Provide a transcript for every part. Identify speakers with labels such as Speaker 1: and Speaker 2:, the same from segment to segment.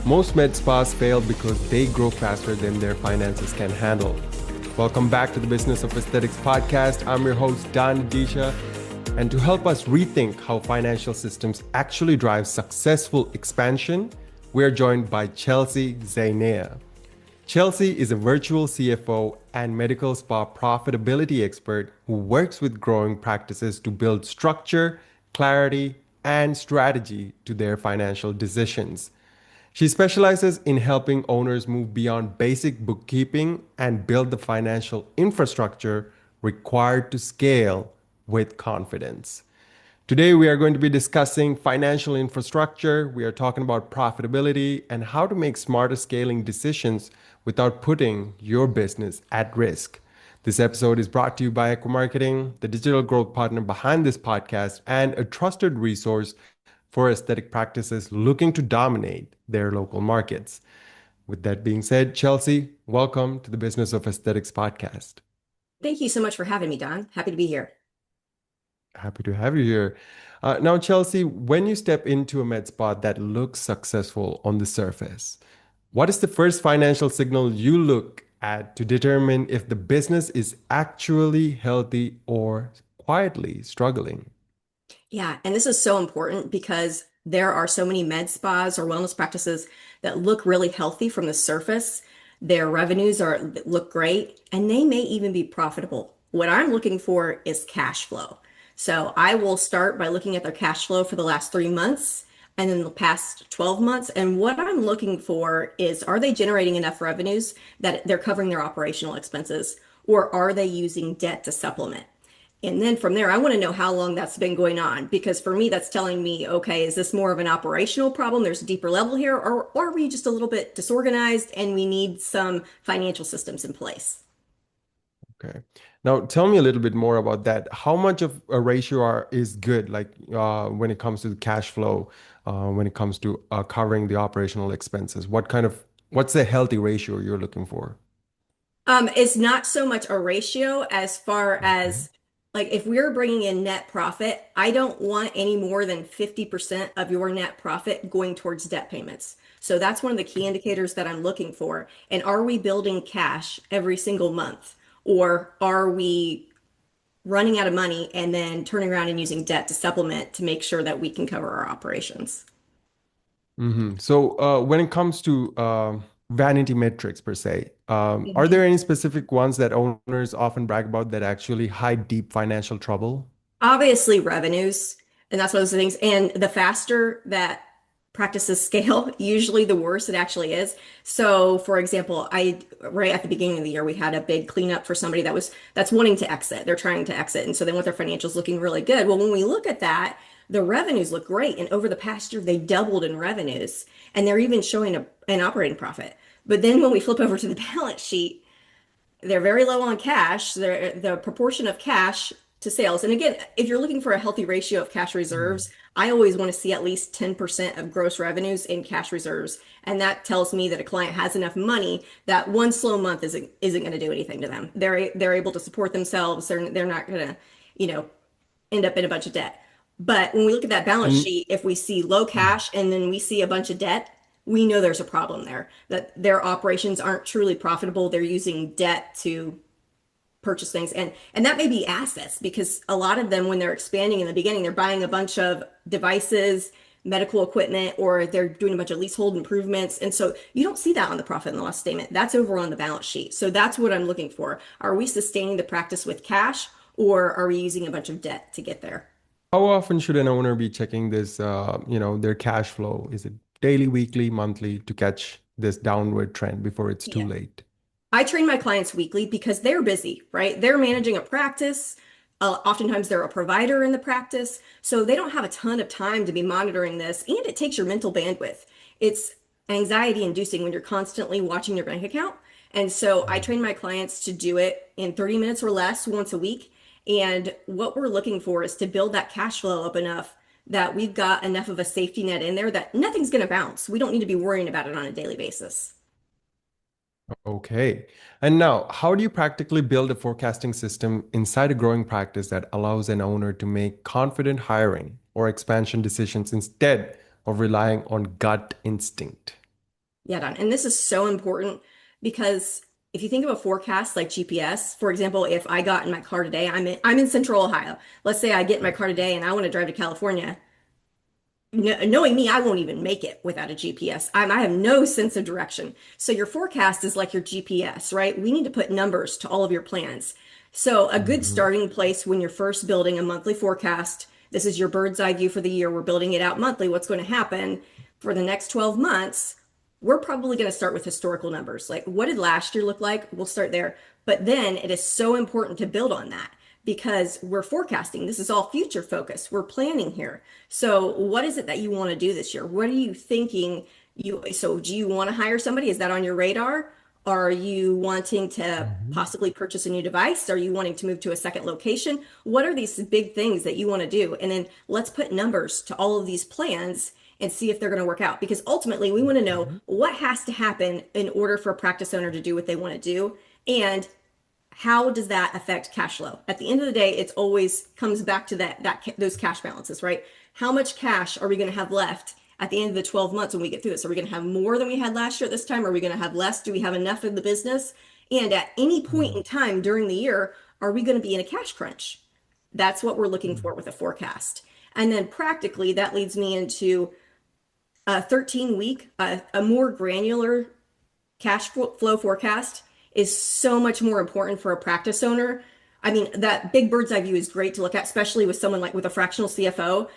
Speaker 1: Most med spas fail because they grow faster than their finances can handle. Welcome back to the Business of Aesthetics podcast. I'm your host, Adeesha. And to help us rethink how financial systems actually drive successful expansion, we are joined by Chelsea Zainea. Chelsea is a virtual CFO and medical spa profitability expert who works with growing practices to build structure, clarity, and strategy to their financial decisions. She specializes in helping owners move beyond basic bookkeeping and build the financial infrastructure required to scale with confidence. Today, we are going to be discussing financial infrastructure. We are talking about profitability and how to make smarter scaling decisions without putting your business at risk. This episode is brought to you by Ekwa Marketing, the digital growth partner behind this podcast, and a trusted resource for aesthetic practices looking to dominate their local markets. With that being said, Chelsea, welcome to the Business of Aesthetics podcast.
Speaker 2: Thank you so much for having me, Don. Happy to be here.
Speaker 1: Happy to have you here. Now, Chelsea, when you step into a med spa that looks successful on the surface, what is the first financial signal you look at to determine if the business is actually healthy or quietly struggling?
Speaker 2: Yeah, and this is so important because there are so many med spas or wellness practices that look really healthy from the surface. Their revenues are look great, and they may even be profitable. What I'm looking for is cash flow. So I will start by looking at their cash flow for the last 3 months and then the past 12 months. And what I'm looking for is, are they generating enough revenues that they're covering their operational expenses, or are they using debt to supplement? And then from there, I want to know how long that's been going on, because for me, that's telling me, okay, is this more of an operational problem? There's a deeper level here, or are we just a little bit disorganized and we need some financial systems in place?
Speaker 1: Okay. Now, tell me a little bit more about that. How much of a ratio is good, like when it comes to the cash flow, when it comes to covering the operational expenses? What's the healthy ratio you're looking for?
Speaker 2: It's not so much a ratio as far
Speaker 1: Okay.
Speaker 2: as, like, if we're bringing in net profit, I don't want any more than 50% of your net profit going towards debt payments. So that's one of the key indicators that I'm looking for. And are we building cash every single month? Or are we running out of money and then turning around and using debt to supplement to make sure that we can cover our operations?
Speaker 1: So, when it comes to vanity metrics per se, are
Speaker 2: Mhm.
Speaker 1: there any specific ones that owners often brag about that actually hide deep financial trouble?
Speaker 2: Obviously, revenues, and that's one of those things. And the faster that practices scale, usually the worse it actually is. So, for example, I right at the beginning of the year, we had a big cleanup for somebody that's wanting to exit. They're trying to exit, and so they want their financials looking really good. Well, when we look at that, the revenues look great, and over the past year, they doubled in revenues, and they're even showing an operating profit. But then when we flip over to the balance sheet, they're very low on cash. The proportion of cash to sales. And again, if you're looking for a healthy ratio of cash reserves, I always want to see at least 10% of gross revenues in cash reserves. And that tells me that a client has enough money that one slow month isn't going to do anything to them. They're able to support themselves. They're not going to, you know, end up in a bunch of debt. But when we look at that balance
Speaker 1: And
Speaker 2: sheet, if we see low cash and then we see a bunch of debt, we know there's a problem there, that their operations aren't truly profitable. They're using debt to purchase things. And that may be assets, because a lot of them, when they're expanding in the beginning, they're buying a bunch of devices, medical equipment, or they're doing a bunch of leasehold improvements. And so you don't see that on the profit and loss statement. That's over on the balance sheet. So that's what I'm looking for. Are we sustaining the practice with cash, or are we using a bunch of debt to get there?
Speaker 1: how often should an owner be checking this, their cash flow? Is it daily, weekly, monthly to catch this downward trend before it's too
Speaker 2: Yeah.
Speaker 1: late?
Speaker 2: I train my clients weekly because they're busy, right? They're managing a practice. Oftentimes they're a provider in the practice. So they don't have a ton of time to be monitoring this. And it takes your mental bandwidth. It's anxiety inducing when you're constantly watching your bank account. And so I train my clients to do it in 30 minutes or less once a week. And what we're looking for is to build that cash flow up enough that we've got enough of a safety net in there that nothing's going to bounce. We don't need to be worrying about it on a daily basis.
Speaker 1: Okay. And now, how do you practically build a forecasting system inside a growing practice that allows an owner to make confident hiring or expansion decisions instead of relying on gut instinct?
Speaker 2: Yeah, Don. And this is so important because if you think of a forecast like GPS, for example, if I got in my car today, I'm in Central Ohio. Let's say I get in my car today and I want to drive to California. Knowing me, I won't even make it without a GPS. I have no sense of direction. So your forecast is like your GPS, right? We need to put numbers to all of your plans. So a good
Speaker 1: Hmm.
Speaker 2: starting place when you're first building a monthly forecast, this is your bird's eye view for the year. We're building it out monthly. What's going to happen for the next 12 months? We're probably going to start with historical numbers. Like, what did last year look like? We'll start there. But then it is so important to build on that because we're forecasting. This is all future focused. We're planning here. So what is it that you want to do this year? What are you thinking so do you want to hire somebody? Is that on your radar? Are you wanting to
Speaker 1: Hmm.
Speaker 2: possibly purchase a new device? Are you wanting to move to a second location? What are these big things that you want to do? And then let's put numbers to all of these plans and see if they're going to work out. Because ultimately, we want to know what has to happen in order for a practice owner to do what they want to do. And how does that affect cash flow? At the end of the day, it's always comes back to those cash balances, right? How much cash are we going to have left at the end of the 12 months when we get through this? Are we going to have more than we had last year at this time? Are we going to have less? Do we have enough in the business? And at any point in time during the year, are we going to be in a cash crunch? That's what we're looking for with a forecast. And then practically, that leads me into a 13-week, a more granular cash flow forecast is so much more important for a practice owner. I mean, that big bird's eye view is great to look at, especially with someone like with a fractional CFO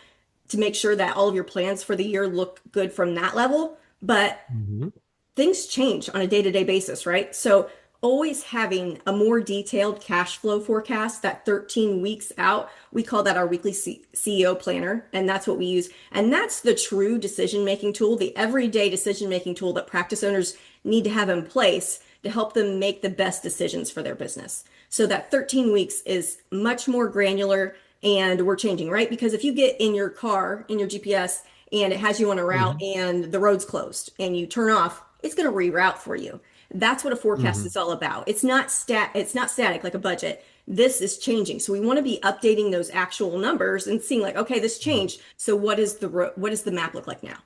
Speaker 2: to make sure that all of your plans for the year look good from that level. But
Speaker 1: Hmm.
Speaker 2: things change on a day-to-day basis, right? So always having a more detailed cash flow forecast that 13 weeks out, we call that our weekly CEO planner, and that's what we use. And that's the true decision-making tool, the everyday decision-making tool that practice owners need to have in place to help them make the best decisions for their business. So that 13 weeks is much more granular and we're changing, right? Because if you get in your car, in your GPS, and it has you on a route
Speaker 1: Hmm.
Speaker 2: and the road's closed and you turn off, it's going to reroute for you. That's what a forecast
Speaker 1: Hmm.
Speaker 2: is all about. It's not static like a budget. This is changing. So we want to be updating those actual numbers and seeing like, okay, this changed. So what does the map look like now?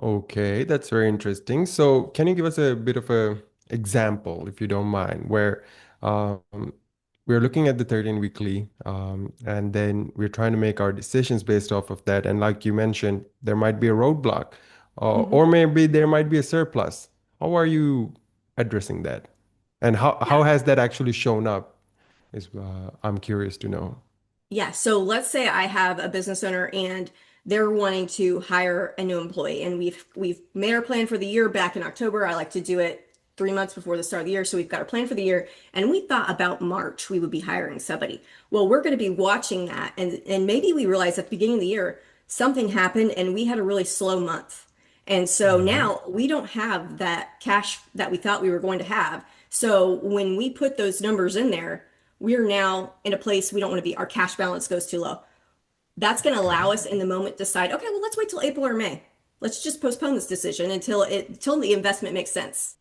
Speaker 1: Okay, that's very interesting. So, can you give us a bit of a example, if you don't mind, where um, we're looking at the 13 weekly, and then we're trying to make our decisions based off of that. And like you mentioned, there might be a roadblock,
Speaker 2: Mhm.
Speaker 1: or maybe there might be a surplus. How are you addressing that? And how has that actually shown up? Is I'm curious to know.
Speaker 2: Yeah, so let's say I have a business owner and they're wanting to hire a new employee and we've made our plan for the year back in October. I like to do it 3 months before the start of the year. So we've got our plan for the year and we thought about March we would be hiring somebody. Well, we're going to be watching that and maybe we realize at the beginning of the year something happened and we had a really slow month. And so
Speaker 1: Hmm.
Speaker 2: now we don't have that cash that we thought we were going to have. So when we put those numbers in there, we're now in a place we don't want to be. Our cash balance goes too low. That's going to allow
Speaker 1: Okay.
Speaker 2: us in the moment decide, okay, well, let's wait till April or May. Let's just postpone this decision until the investment makes sense.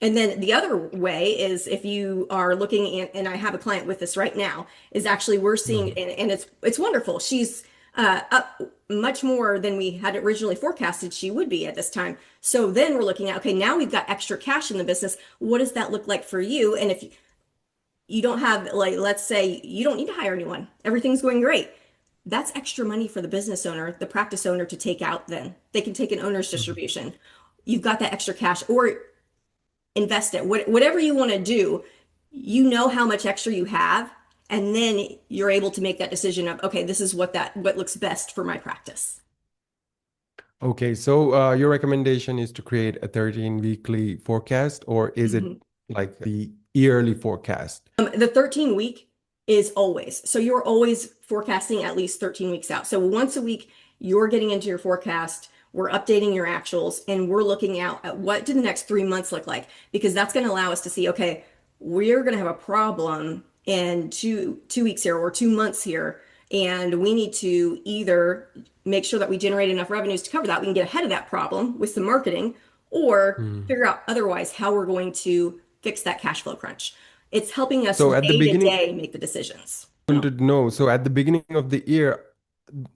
Speaker 2: And then the other way is if you are looking at, and I have a client with this right now, is actually we're seeing,
Speaker 1: Mhm.
Speaker 2: and it's wonderful. She's up much more than we had originally forecasted she would be at this time. So then we're looking at, okay, now we've got extra cash in the business. What does that look like for you? And if you don't have like let's say you don't need to hire anyone, everything's going great, that's extra money for the business owner, the practice owner to take out. Then they can take an owner's
Speaker 1: Mhm.
Speaker 2: distribution. You've got that extra cash or invest it. Whatever you want to do, you know how much extra you have, and then you're able to make that decision of okay, this is what looks best for my practice.
Speaker 1: Okay, so your recommendation is to create a 13 weekly forecast, or is it
Speaker 2: Mhm.
Speaker 1: like the yearly forecast?
Speaker 2: The 13 week is always. So you're always forecasting at least 13 weeks out. So once a week, you're getting into your forecast. We're updating your actuals and we're looking out at what do the next 3 months look like? Because that's going to allow us to see, okay, we're going to have a problem in two weeks here or 2 months here. And we need to either make sure that we generate enough revenues to cover that. We can get ahead of that problem with some marketing or
Speaker 1: Hmm.
Speaker 2: figure out otherwise how we're going to fix that cash flow crunch. It's helping us
Speaker 1: So at the
Speaker 2: day to
Speaker 1: beginning,
Speaker 2: day make the decisions.
Speaker 1: I want to know, so at the beginning of the year,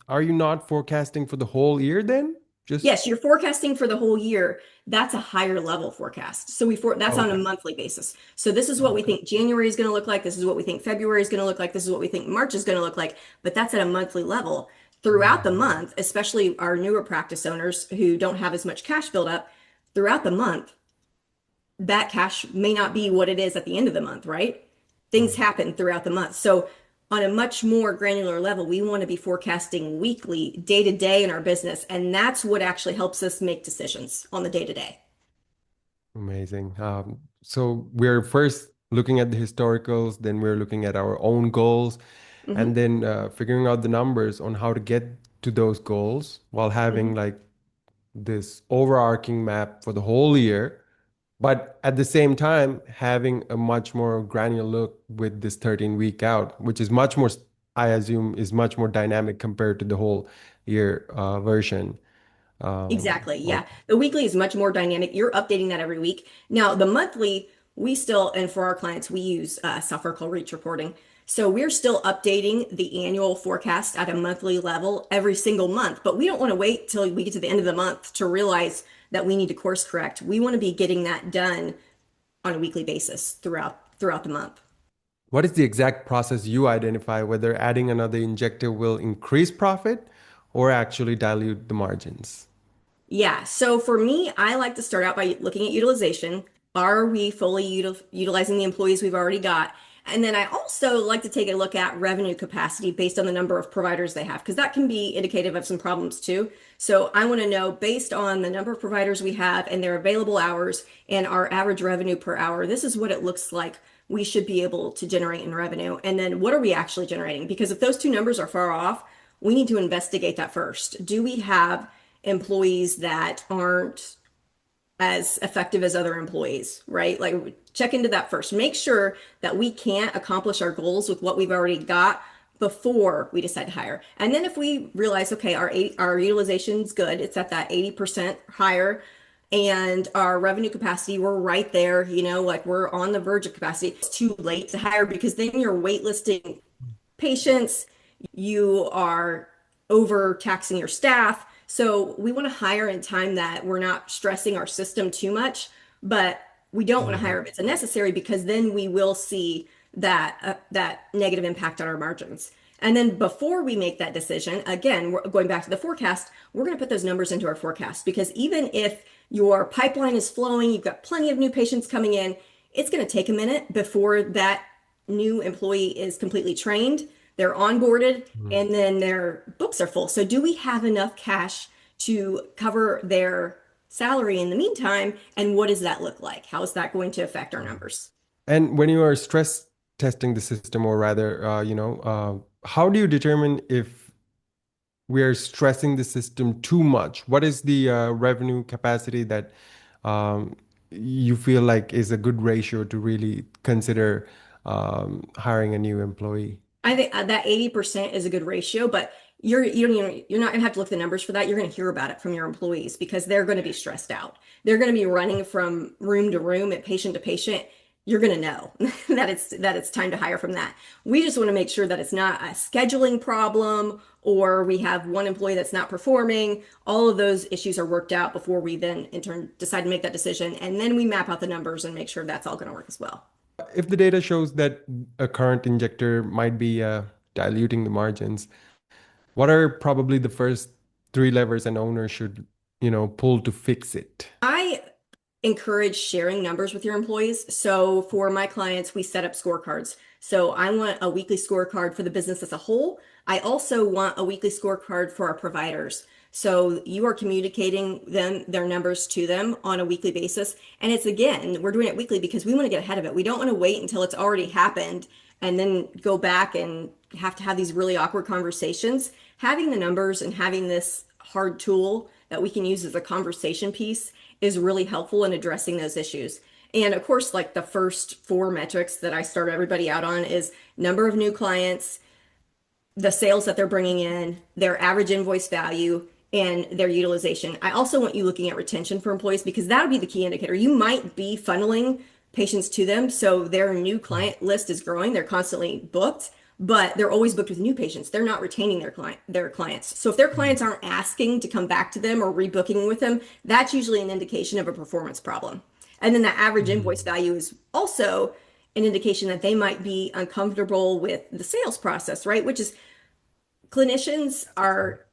Speaker 1: are you not forecasting for the whole year then? Just
Speaker 2: Yes, you're forecasting for the whole year. That's a higher level forecast. So that's on a
Speaker 1: okay.
Speaker 2: monthly basis. So this is what we
Speaker 1: Okay.
Speaker 2: think January is going to look like. This is what we think February is going to look like. This is what we think March is going to look like. But that's at a monthly level. Throughout the
Speaker 1: Mhm.
Speaker 2: month, especially our newer practice owners who don't have as much cash build up, throughout the month, that cash may not be what it is at the end of the month, right? Things
Speaker 1: Right.
Speaker 2: happen throughout the month. So, on a much more granular level, we want to be forecasting weekly, day to day in our business. And that's what actually helps us make decisions on the day to day.
Speaker 1: Amazing. So we're first looking at the historicals, then we're looking at our own goals, and
Speaker 2: Hmm.
Speaker 1: then figuring out the numbers on how to get to those goals while having
Speaker 2: Hmm.
Speaker 1: like this overarching map for the whole year, but at the same time having a much more granular look with this 13-week out, which is much more, I assume, is much more dynamic compared to the whole year version.
Speaker 2: Exactly.
Speaker 1: Of
Speaker 2: Yeah. The weekly is much more dynamic. You're updating that every week. Now, the monthly, we still, and for our clients, we use software called Reach Reporting. So we're still updating the annual forecast at a monthly level every single month, but we don't want to wait till we get to the end of the month to realize that we need to course correct. We want to be getting that done on a weekly basis throughout the month.
Speaker 1: what is the exact process you identify whether adding another injector will increase profit or actually dilute the margins?
Speaker 2: Yeah. So for me, I like to start out by looking at utilization. Are we fully utilizing the employees we've already got? And then I also like to take a look at revenue capacity based on the number of providers they have, because that can be indicative of some problems too. So I want to know based on the number of providers we have and their available hours and our average revenue per hour, this is what it looks like we should be able to generate in revenue. And then what are we actually generating? Because if those two numbers are far off, we need to investigate that first. Do we have employees that aren't as effective as other employees, right? Like check into that first. Make sure that we can't accomplish our goals with what we've already got before we decide to hire. And then if we realize, okay, our utilization's good, it's at that 80% higher, and our revenue capacity, we're right there, like we're on the verge of capacity. It's too late to hire because then you're waitlisting patients, you are overtaxing your staff. So we want to hire in time that we're not stressing our system too much, but we don't want to
Speaker 1: Mhm.
Speaker 2: hire if it's unnecessary because then we will see that negative impact on our margins. And then before we make that decision, again, we're going back to the forecast, we're going to put those numbers into our forecast because even if your pipeline is flowing, you've got plenty of new patients coming in, it's going to take a minute before that new employee is completely trained, they're onboarded,
Speaker 1: Mhm.
Speaker 2: and then their books are full. So, do we have enough cash to cover their salary in the meantime? And what does that look like? How is that going to affect our numbers?
Speaker 1: And when you are stress testing the system, or rather, how do you determine if we are stressing the system too much? What is the revenue capacity that um, you feel like is a good ratio to really consider hiring a new employee?
Speaker 2: I think that 80% is a good ratio, but you're not gonna have to look at the numbers for that. You're gonna hear about it from your employees because they're gonna be stressed out. They're gonna be running from room to room and patient to patient. You're gonna know that it's time to hire from that. We just want to make sure that it's not a scheduling problem or we have one employee that's not performing. All of those issues are worked out before we then in turn decide to make that decision, and then we map out the numbers and make sure that's all gonna work as well.
Speaker 1: If the data shows that a current injector might be diluting the margins, what are probably the first three levers an owner should, pull to fix it?
Speaker 2: I encourage sharing numbers with your employees. So for my clients, we set up scorecards. So I want a weekly scorecard for the business as a whole. I also want a weekly scorecard for our providers. So you are communicating their numbers to them on a weekly basis. And it's again, we're doing it weekly because we want to get ahead of it. We don't want to wait until it's already happened and then go back and have to have these really awkward conversations. Having the numbers and having this hard tool that we can use as a conversation piece is really helpful in addressing those issues. And of course, like the first four metrics that I start everybody out on is number of new clients, the sales that they're bringing in, their average invoice value, and their utilization. I also want you looking at retention for employees because that would be the key indicator. You might be funneling patients to them, so their new client list is growing, they're constantly booked, but they're always booked with new patients. They're not retaining their clients. So if their clients aren't asking to come back to them or rebooking with them, that's usually an indication of a performance problem. And then the average invoice
Speaker 1: Mm.
Speaker 2: value is also an indication that they might be uncomfortable with the sales process, right? Which is clinicians are,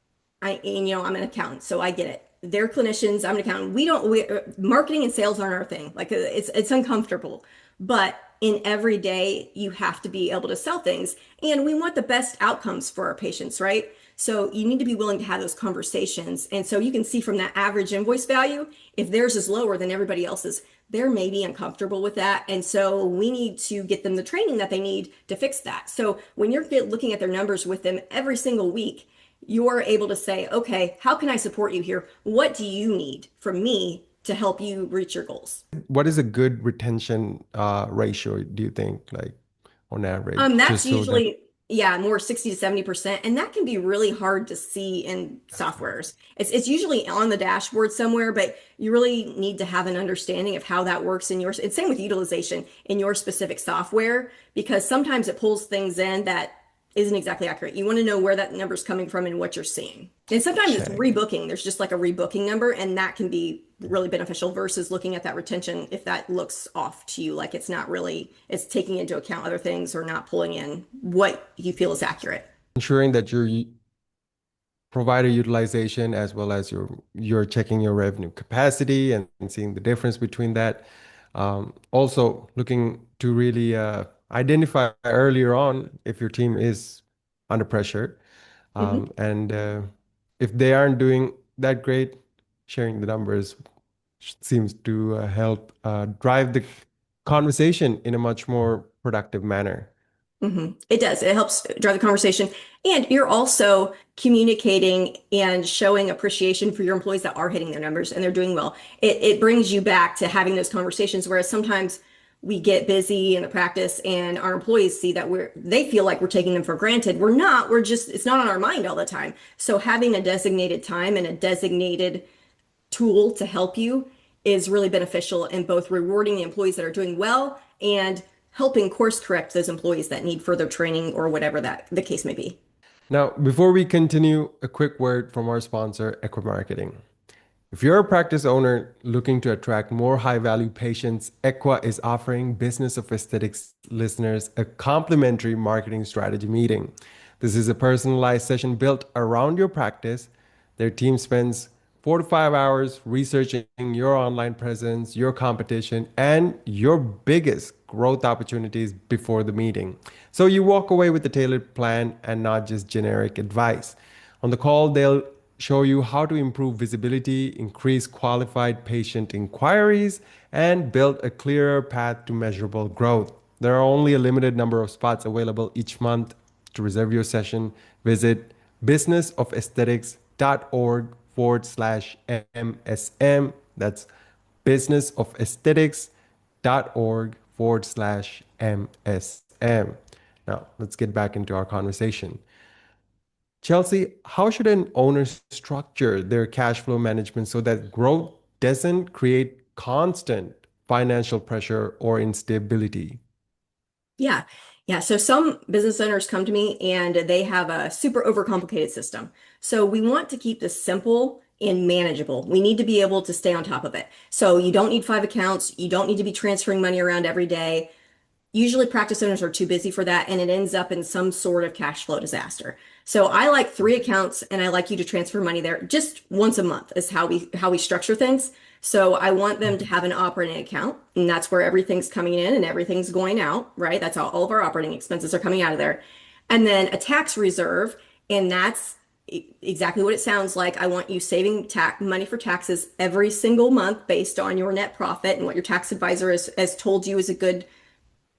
Speaker 2: I'm an accountant, so I get it. They're clinicians, I'm an accountant. Marketing and sales aren't our thing. Like it's uncomfortable, but in every day you have to be able to sell things, and we want the best outcomes for our patients, right? So you need to be willing to have those conversations. And so you can see from that average invoice value, if theirs is lower than everybody else's, they're maybe uncomfortable with that. And so we need to get them the training that they need to fix that. So when you're looking at their numbers with them every single week, you're able to say, okay, how can I support you here? What do you need from me to help you reach your goals?
Speaker 1: What is a good retention ratio, do you think, like on average,
Speaker 2: That's
Speaker 1: just so that
Speaker 2: usually, yeah, more 60 to 70%. And that can be really hard to see in softwares. It's usually on the dashboard somewhere, but you really need to have an understanding of how that works in yours. It's same with utilization in your specific software, because sometimes it pulls things in that isn't exactly accurate. You want to know where that number's coming from and what you're seeing. And sometimes it's
Speaker 1: check?
Speaker 2: rebooking. There's just like a rebooking number, and that can be really beneficial versus looking at that retention if that looks off to you, like it's not really, it's taking into account other things or not pulling in what you feel is accurate.
Speaker 1: Ensuring that your provider utilization as well as you're checking your revenue capacity and seeing the difference between that. Also looking to really identify earlier on if your team is under pressure.
Speaker 2: Mhm.
Speaker 1: And if they aren't doing that great, sharing the numbers seems to help drive the conversation in a much more productive manner.
Speaker 2: It does. It helps drive the conversation. And you're also communicating and showing appreciation for your employees that are hitting their numbers and they're doing well. It brings you back to having those conversations, whereas sometimes we get busy in the practice and our employees see that they feel like we're taking them for granted. We're not. It's not on our mind all the time. So having a designated time and a designated tool to help you is really beneficial in both rewarding the employees that are doing well and helping course correct those employees that need further training or whatever that the case may be.
Speaker 1: Now, before we continue, a quick word from our sponsor, Ekwa Marketing. If you're a practice owner looking to attract more high value patients, Ekwa is offering Business of Aesthetics listeners a complimentary marketing strategy meeting. This is a personalized session built around your practice. Their team spends 4 to 5 hours researching your online presence, your competition, and your biggest growth opportunities before the meeting. So you walk away with a tailored plan and not just generic advice. On the call, they'll show you how to improve visibility, increase qualified patient inquiries, and build a clearer path to measurable growth. There are only a limited number of spots available each month. To reserve your session, visit businessofesthetics.org/MSM. That's businessofesthetics.org/MSM. Now, let's get back into our conversation. Chelsea, how should an owner structure their cash flow management so that growth doesn't create constant financial pressure or instability?
Speaker 2: Yeah. Yeah. So some business owners come to me and they have a super overcomplicated system. So we want to keep this simple and manageable. We need to be able to stay on top of it. So you don't need 5 accounts. You don't need to be transferring money around every day. Usually practice owners are too busy for that and it ends up in some sort of cash flow disaster. So I like 3 accounts and I like you to transfer money there just once a month is how we structure things. So I want them to have an operating account and that's where everything's coming in and everything's going out, right? That's how all of our operating expenses are coming out of there. And then a tax reserve, and that's exactly what it sounds like. I want you saving tax money for taxes every single month based on your net profit and what your tax advisor has told you is a good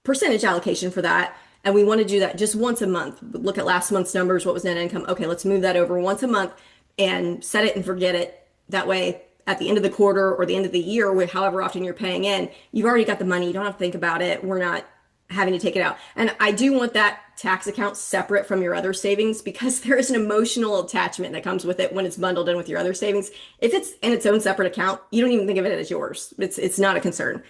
Speaker 2: percentage allocation for that. And we want to do that just once a month. Look at last month's numbers. What was net income? Okay, let's move that over once a month and set it and forget it. That way, at the end of the quarter or the end of the year, however often you're paying in, you've already got the money. You don't have to think about it. We're not having to take it out. And I do want that tax account separate from your other savings because there is an emotional attachment that comes with it when it's bundled in with your other savings. If it's in its own separate account, you don't even think of it as yours. It's not a concern.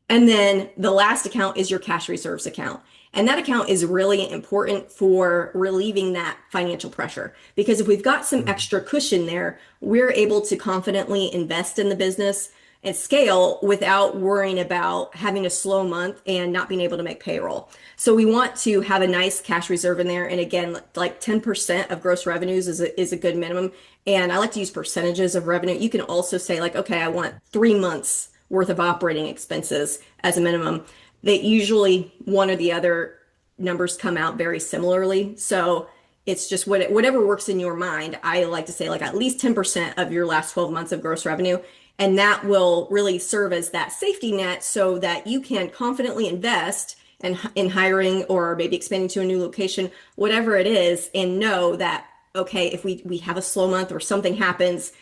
Speaker 2: And then the last account is your cash reserves account. And that account is really important for relieving that financial pressure. Because if we've got some
Speaker 1: Mm.
Speaker 2: extra cushion there, we're able to confidently invest in the business and scale without worrying about having a slow month and not being able to make payroll. So we want to have a nice cash reserve in there. And again, like 10% of gross revenues is a good minimum. And I like to use percentages of revenue. You can also say like, okay, I want 3 months worth of operating expenses as a minimum. That usually one or the other numbers come out very similarly. So it's just whatever works in your mind. I like to say like at least 10% of your last 12 months of gross revenue. And that will really serve as that safety net so that you can confidently invest in hiring or maybe expanding to a new location, whatever it is, and know that, okay, if we have a slow month or something happens,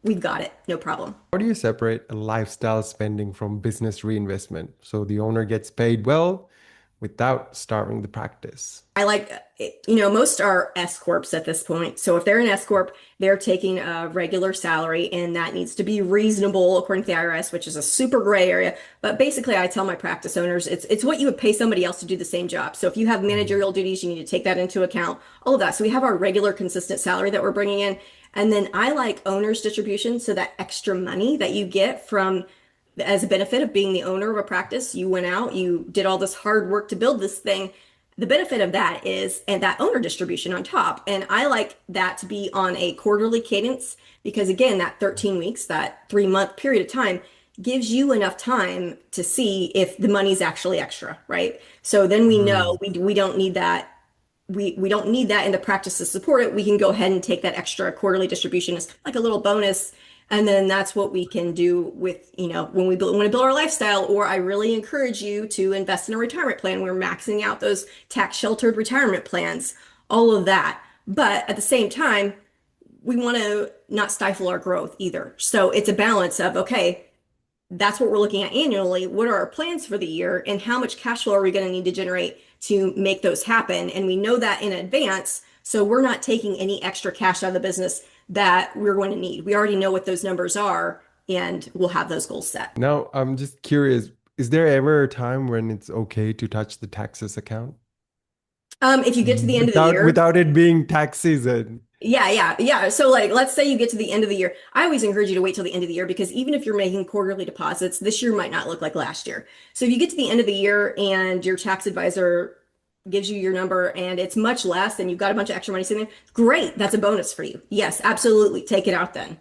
Speaker 2: we've got it, no problem.
Speaker 1: How do you separate a lifestyle spending from business reinvestment so the owner gets paid well without starving the practice?
Speaker 2: I like, most are S corps at this point. So if they're an S corp, they're taking a regular salary, and that needs to be reasonable according to the IRS, which is a super gray area. But basically, I tell my practice owners, it's what you would pay somebody else to do the same job. So if you have
Speaker 1: Mhm.
Speaker 2: managerial duties, you need to take that into account. All of that. So we have our regular, consistent salary that we're bringing in, and then I like owner's distribution. So that extra money that you get from as a benefit of being the owner of a practice, you went out, you did all this hard work to build this thing. The benefit of that is, and that owner distribution on top. And I like that to be on a quarterly cadence because, again, that 13 weeks, that 3 month period of time gives you enough time to see if the money's actually extra, right? So then we know
Speaker 1: Mm.
Speaker 2: we don't need that. We don't need that in the practice to support it. We can go ahead and take that extra quarterly distribution as like a little bonus. And then that's what we can do with, when we want to build our lifestyle, or I really encourage you to invest in a retirement plan. We're maxing out those tax sheltered retirement plans, all of that. But at the same time, we want to not stifle our growth either. So it's a balance of, okay, that's what we're looking at annually. What are our plans for the year and how much cash flow are we going to need to generate to make those happen? And we know that in advance. So we're not taking any extra cash out of the business that we're going to need. We already know what those numbers are and we'll have those goals set.
Speaker 1: Now, I'm just curious, is there ever a time when it's okay to touch the taxes account
Speaker 2: If you get to the end of the
Speaker 1: without
Speaker 2: year,
Speaker 1: without it being tax season?
Speaker 2: yeah. So like, let's say you get to the end of the year. I always encourage you to wait till the end of the year because even if you're making quarterly deposits, this year might not look like last year. So if you get to the end of the year and your tax advisor gives you your number and it's much less and you've got a bunch of extra money sitting there, great. That's a bonus for you. Yes, absolutely. Take it out then.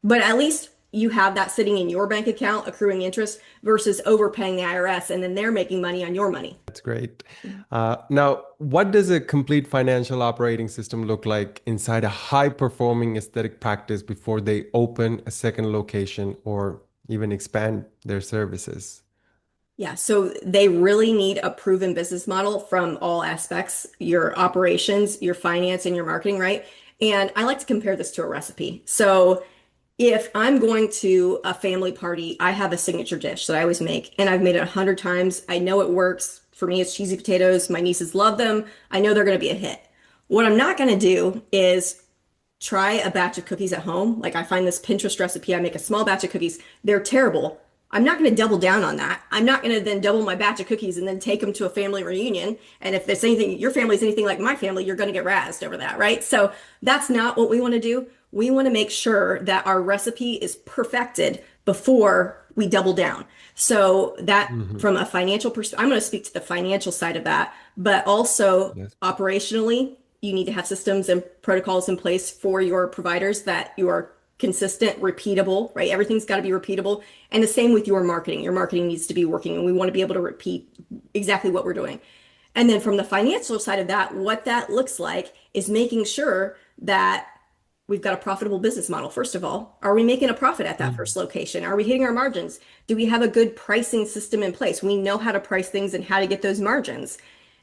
Speaker 2: But at least you have that sitting in your bank account accruing interest versus overpaying the IRS and then they're making money on your money.
Speaker 1: That's great. Now, what does a complete financial operating system look like inside a high-performing aesthetic practice before they open a second location or even expand their services?
Speaker 2: Yeah, so they really need a proven business model from all aspects, your operations, your finance, and your marketing, right? And I like to compare this to a recipe. So if I'm going to a family party, I have a signature dish that I always make, and I've made it 100 times. I know it works. For me, it's cheesy potatoes. My nieces love them. I know they're going to be a hit. What I'm not going to do is try a batch of cookies at home. Like I find this Pinterest recipe, I make a small batch of cookies. They're terrible. I'm not going to double down on that. I'm not going to then double my batch of cookies and then take them to a family reunion. And if there's anything, your family's anything like my family, you're going to get razzed over that, right? So that's not what we want to do. We want to make sure that our recipe is perfected before we double down. So that
Speaker 1: Mhm.
Speaker 2: from a financial perspective, I'm going to speak to the financial side of that, but also
Speaker 1: Yes.
Speaker 2: operationally, you need to have systems and protocols in place for your providers that you are consistent, repeatable, right? Everything's got to be repeatable. And the same with your marketing. Your marketing needs to be working, and we want to be able to repeat exactly what we're doing. And then from the financial side of that, what that looks like is making sure that we've got a profitable business model. First of all, are we making a profit at that
Speaker 1: Mm.
Speaker 2: first location? Are we hitting our margins? Do we have a good pricing system in place? We know how to price things and how to get those margins.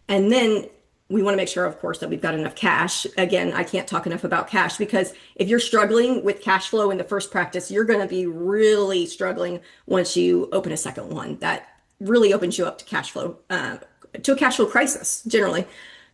Speaker 2: And then we want to make sure, of course, that we've got enough cash. Again, I can't talk enough about cash because if you're struggling with cash flow in the first practice, you're going to be really struggling once you open a second one. That really opens you up to cash flow, to a cash flow crisis generally.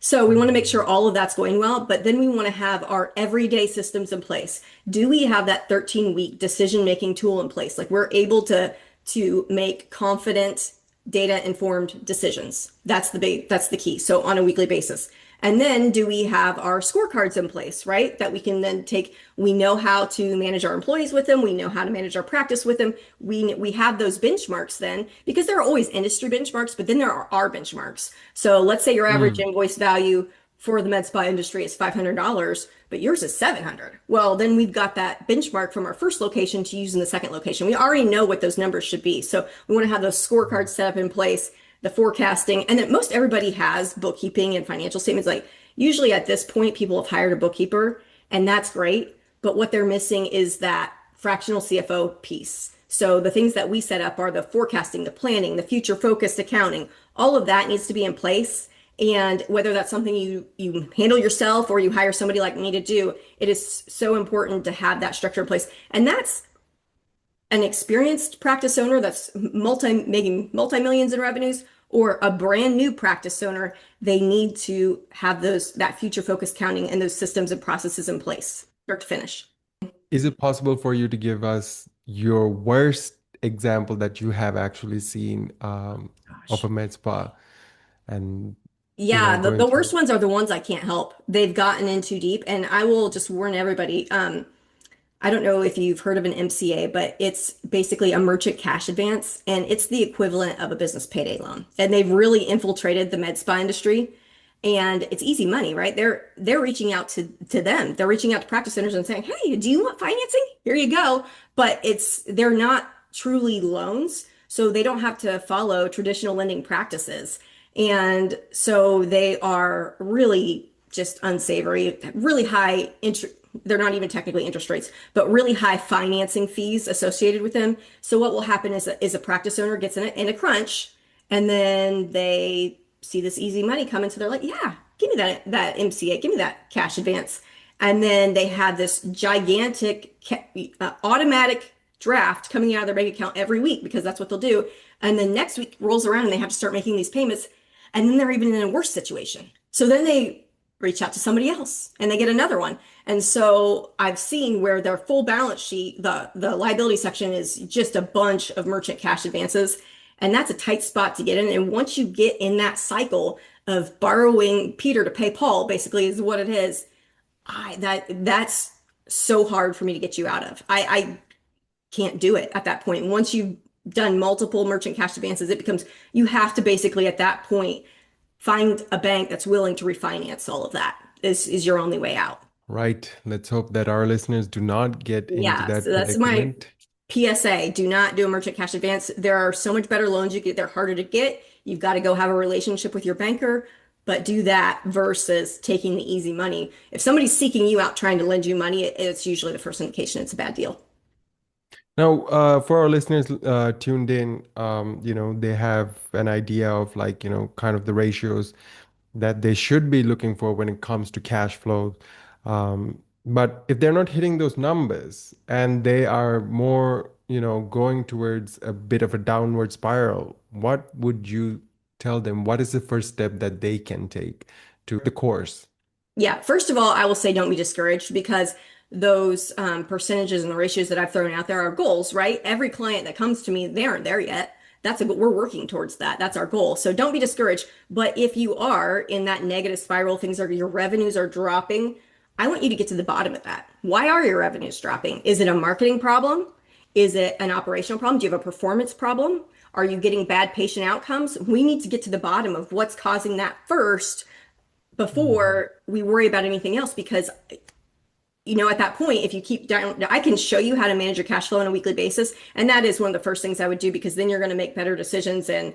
Speaker 2: So we want to make sure
Speaker 1: Mm.
Speaker 2: all of that's going well, but then we want to have our everyday systems in place. Do we have that 13-week decision-making tool in place? Like we're able to make confident data informed decisions. That's the key. So on a weekly basis. And then do we have our scorecards in place, right? That we can then take, we know how to manage our employees with them. We know how to manage our practice with them. We have those benchmarks then because there are always industry benchmarks, but then there are our benchmarks. So let's say your average
Speaker 1: Mm.
Speaker 2: invoice value for the med spa industry is $500, but yours is 700. Well, then we've got that benchmark from our first location to use in the second location. We already know what those numbers should be. So we want to have those scorecards set up in place, the forecasting, and then most everybody has bookkeeping and financial statements. Like usually at this point, people have hired a bookkeeper, and that's great. But what they're missing is that fractional CFO piece. So the things that we set up are the forecasting, the planning, the future focused accounting. All of that needs to be in place. And whether that's something you handle yourself or you hire somebody like me to do, it is so important to have that structure in place. And that's an experienced practice owner that's making multi-millions in revenues or a brand new practice owner. They need to have that future focused counting and those systems and processes in place, start to finish.
Speaker 1: Is it possible for you to give us your worst example that you have actually seen of
Speaker 2: Gosh.
Speaker 1: a med spa and
Speaker 2: Yeah,
Speaker 1: going
Speaker 2: the
Speaker 1: through?
Speaker 2: worst ones are the ones I can't help. They've gotten in too deep, and I will just warn everybody. I don't know if you've heard of an MCA, but it's basically a merchant cash advance, and it's the equivalent of a business payday loan. And they've really infiltrated the med spa industry, and it's easy money, right? They're reaching out to them. They're reaching out to practice centers and saying, "Hey, do you want financing? Here you go." But they're not truly loans, so they don't have to follow traditional lending practices. And so they are really just unsavory, really high interest. They're not even technically interest rates, but really high financing fees associated with them. So what will happen is a practice owner gets in a crunch, and then they see this easy money coming, so they're like, "Yeah, give me that MCA, give me that cash advance," and then they have this gigantic automatic draft coming out of their bank account every week because that's what they'll do. And then next week rolls around and they have to start making these payments, and then they're even in a worse situation. So then they reach out to somebody else and they get another one. And so I've seen where their full balance sheet, the liability section is just a bunch of merchant cash advances. And that's a tight spot to get in. And once you get in that cycle of borrowing Peter to pay Paul, basically is what it is, that's so hard for me to get you out of. I can't do it at that point. Once you've done multiple merchant cash advances, it becomes you have to basically at that point find a bank that's willing to refinance all of that. This is your only way out.
Speaker 1: Right. Let's hope that our listeners do not get into
Speaker 2: Yeah, so
Speaker 1: that
Speaker 2: that's my
Speaker 1: predicament.
Speaker 2: PSA. Do not do a merchant cash advance. There are so much better loans you get. They're harder to get. You've got to go have a relationship with your banker, but do that versus taking the easy money. If somebody's seeking you out trying to lend you money, it's usually the first indication it's a bad deal.
Speaker 1: Now, for our listeners tuned in, they have an idea of like, kind of the ratios that they should be looking for when it comes to cash flow. But if they're not hitting those numbers and they are more, going towards a bit of a downward spiral, what would you tell them? What is the first step that they can take to the course?
Speaker 2: Yeah, first of all, I will say don't be discouraged because those percentages and the ratios that I've thrown out there are goals, right? Every client that comes to me, they aren't there yet. We're working towards that. That's our goal. So don't be discouraged. But if you are in that negative spiral, your revenues are dropping, I want you to get to the bottom of that. Why are your revenues dropping? Is it a marketing problem? Is it an operational problem? Do you have a performance problem? Are you getting bad patient outcomes? We need to get to the bottom of what's causing that first
Speaker 1: Mhm.
Speaker 2: before we worry about anything else because at that point if you keep down I can show you how to manage your cash flow on a weekly basis, and that is one of the first things I would do because then you're going to make better decisions and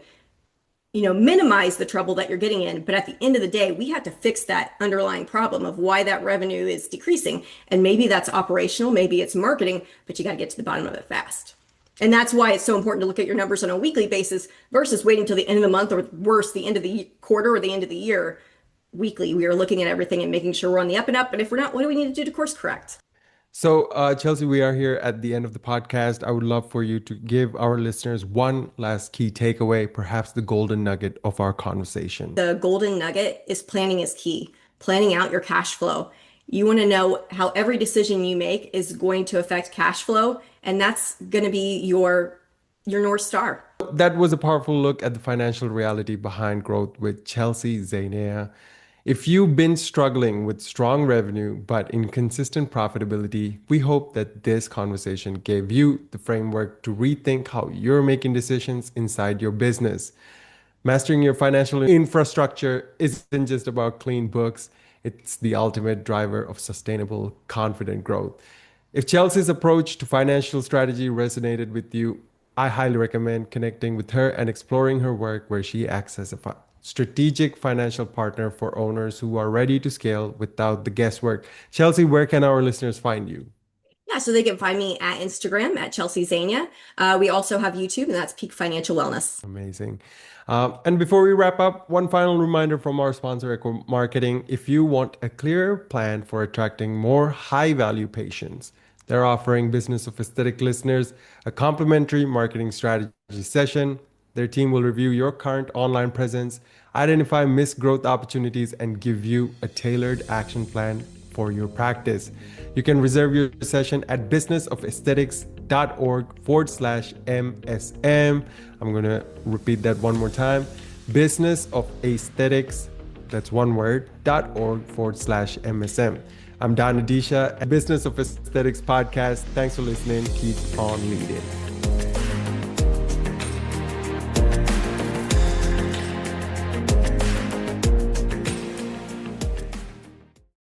Speaker 2: minimize the trouble that you're getting in. But at the end of the day, we have to fix that underlying problem of why that revenue is decreasing, and maybe that's operational, maybe it's marketing, but you got to get to the bottom of it fast. And that's why it's so important to look at your numbers on a weekly basis versus waiting till the end of the month, or worse, the end of the quarter or the end of the year. Weekly, we are looking at everything and making sure we're on the up and up. But if we're not, what do we need to do to course correct?
Speaker 1: So, Chelsea, we are here at the end of the podcast. I would love for you to give our listeners one last key takeaway, perhaps the golden nugget of our conversation.
Speaker 2: The golden nugget is planning is key. Planning out your cash flow. You want to know how every decision you make is going to affect cash flow, and that's going to be your North Star.
Speaker 1: that was a powerful look at the financial reality behind growth with Chelsea Zainea. If you've been struggling with strong revenue but inconsistent profitability, we hope that this conversation gave you the framework to rethink how you're making decisions inside your business. Mastering your financial infrastructure isn't just about clean books, it's the ultimate driver of sustainable, confident growth. If Chelsea's approach to financial strategy resonated with you, I highly recommend connecting with her and exploring her work where she acts as a strategic financial partner for owners who are ready to scale without the guesswork. Chelsea, where can our listeners find you?
Speaker 2: Yeah, so they can find me at Instagram at Chelsea Zainea. We also have YouTube, and that's Peak Financial Wellness.
Speaker 1: Amazing. And before we wrap up, one final reminder from our sponsor, Ekwa Marketing. If you want a clear plan for attracting more high value patients, they're offering Business of Aesthetic listeners a complimentary marketing strategy session. Their team will review your current online presence, identify missed growth opportunities, and give you a tailored action plan for your practice. You can reserve your session at businessofesthetics.org/MSM. I'm going to repeat that one more time. Business of Aesthetics, that's one word, .org/MSM. I'm Adeesha, Business of Aesthetics podcast. Thanks for listening. Keep on leading.